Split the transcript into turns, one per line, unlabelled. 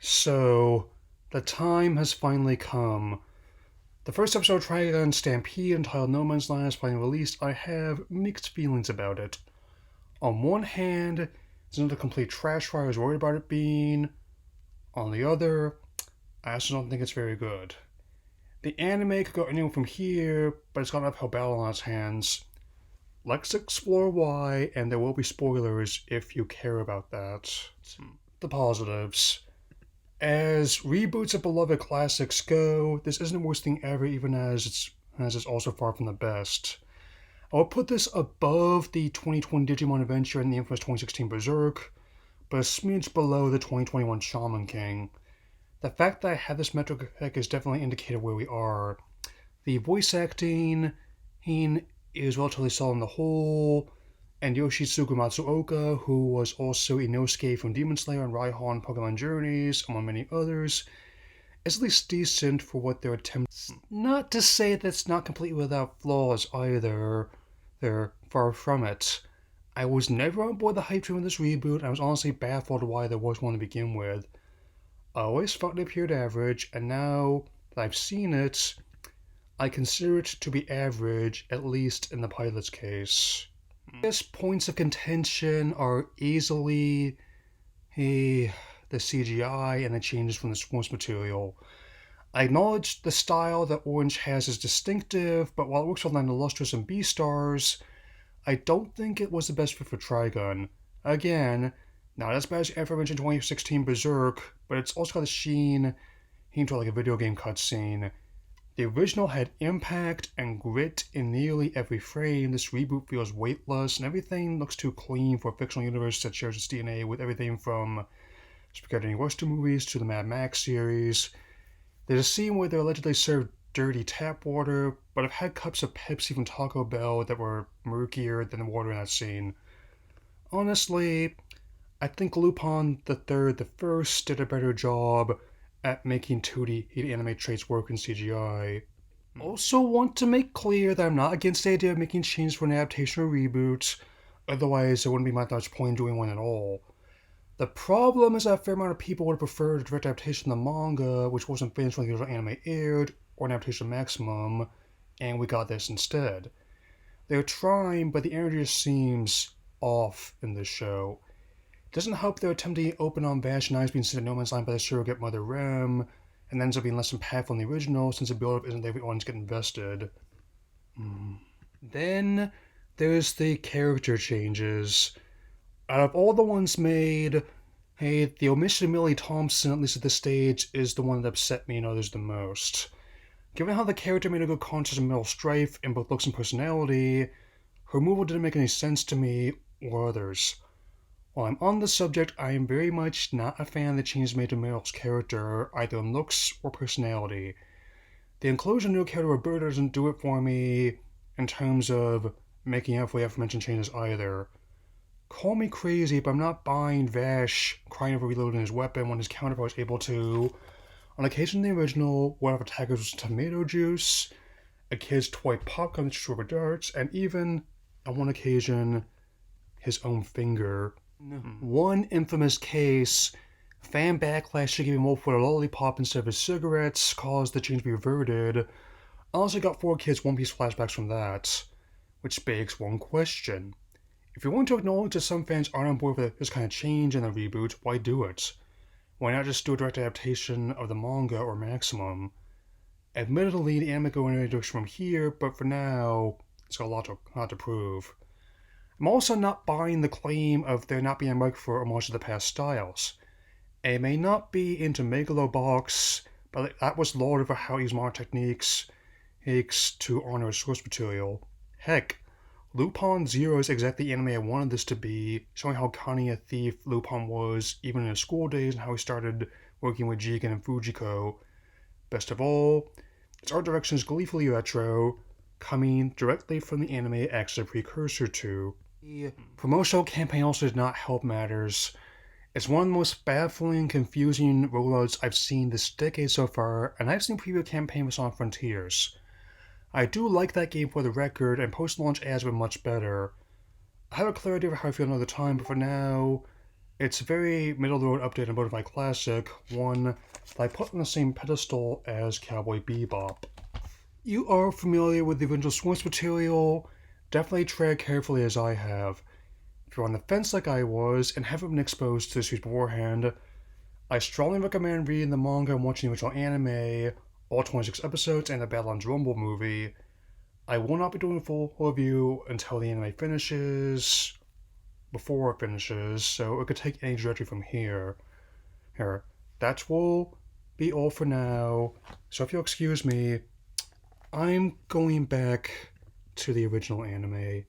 So, the time has finally come. The first episode of Trigun Stampede, entitled No Man's Land, is finally released. I have mixed feelings about it. On one hand, it's not a complete trash fire I was worried about it being. On the other, I also don't think it's very good. The anime could go anywhere from here, but it's got an uphill battle on its hands. Let's explore why, and there will be spoilers if you care about that. The positives. As reboots of beloved classics go, this isn't the worst thing ever, even as it's also far from the best. I would put this above the 2020 Digimon Adventure and the infamous 2016 Berserk, but a smidge below the 2021 Shaman King. The fact that I have this metric is definitely indicated where we are. The voice acting is relatively solid on the whole, and Yoshitsugu Matsuoka, who was also Inosuke from Demon Slayer and Raihan in Pokemon Journeys, among many others, is at least decent for what their attempts. Not to say that's not completely without flaws either. They're far from it. I was never on board the hype train with this reboot, and I was honestly baffled why there was one to begin with. I always felt it appeared average, and now that I've seen it, I consider it to be average, at least in the pilot's case. Biggest points of contention are easily the CGI and the changes from the source material. I acknowledge the style that Orange has is distinctive, but while it works well on the Lustrous and B-Stars, I don't think it was the best fit for Trigun. Again, not as bad as the aforementioned 2016 Berserk, but it's also got a sheen to like a video game cutscene. The original had impact and grit in nearly every frame. This reboot feels weightless, and everything looks too clean for a fictional universe that shares its DNA with everything from spaghetti western movies to the Mad Max series. There's a scene where they allegedly served dirty tap water, but I've had cups of Pepsi from Taco Bell that were murkier than the water in that scene. Honestly, I think Lupin III the First did a better job at making 2D anime traits work in CGI. Also want to make clear that I'm not against the idea of making changes for an adaptation or reboot, otherwise there wouldn't be much point in doing one at all. The problem is that a fair amount of people would have preferred a direct adaptation of the manga, which wasn't finished when the original anime aired, or an adaptation of Maximum, and we got this instead. They're trying, but the energy just seems off in this show. It doesn't help they're attempting to open on Vash and Ice being sent to No Man's Land by the surrogate mother Rem, and ends up being less impactful than the original since the build-up isn't there for everyone to get invested. Then there's the character changes. Out of all the ones made, the omission of Millie Thompson, at least at this stage, is the one that upset me and others the most. Given how the character made a good contrast of Metal Strife in both looks and personality, her removal didn't make any sense to me or others. While I'm on the subject, I am very much not a fan of the changes made to Meryl's character, either in looks or personality. The inclusion of a new character Roberta doesn't do it for me in terms of making up for the aforementioned changes either. Call me crazy, but I'm not buying Vash crying over reloading his weapon when his counterpart was able to. On occasion in the original, one of attackers was tomato juice, a kid's toy popgun that shoots rubber darts, and even, on one occasion, his own finger. One infamous case, fan backlash to giving Wolf a lollipop instead of his cigarettes caused the change to be reverted. I also got 4 kids One Piece flashbacks from that, which begs one question. If you're willing to acknowledge that some fans aren't on board with this kind of change in the reboot, why do it? Why not just do a direct adaptation of the manga or Maximum? Admittedly, the anime go in a direction from here, but for now, it's got a lot to prove. I'm also not buying the claim of there not being a market for homage to the past styles. It may not be into Megalobox, but that was lauded for how he used modern techniques to honor his source material. Heck, Lupin Zero is exactly the anime I wanted this to be, showing how cunning a thief Lupin was even in his school days and how he started working with Jigen and Fujiko. Best of all, its art direction is gleefully retro, coming directly from the anime it acts as a precursor to. The promotional campaign also did not help matters. It's one of the most baffling, confusing rollouts I've seen this decade so far, and I've seen preview campaign with Sonic Frontiers. I do like that game for the record, and post-launch ads were much better. I have a clear idea of how I feel another time, but for now, It's a very middle-of-the-road update on both my classic, one that I put on the same pedestal as Cowboy Bebop. You are familiar with the original source material, definitely tread carefully as I have. If you're on the fence like I was and haven't been exposed to the series beforehand, I strongly recommend reading the manga and watching the original anime, all 26 episodes, and the Battle on Rumble movie. I will not be doing a full review until the anime finishes, before it finishes, so it could take any trajectory from here. That will be all for now. So if you'll excuse me, I'm going back to the original anime.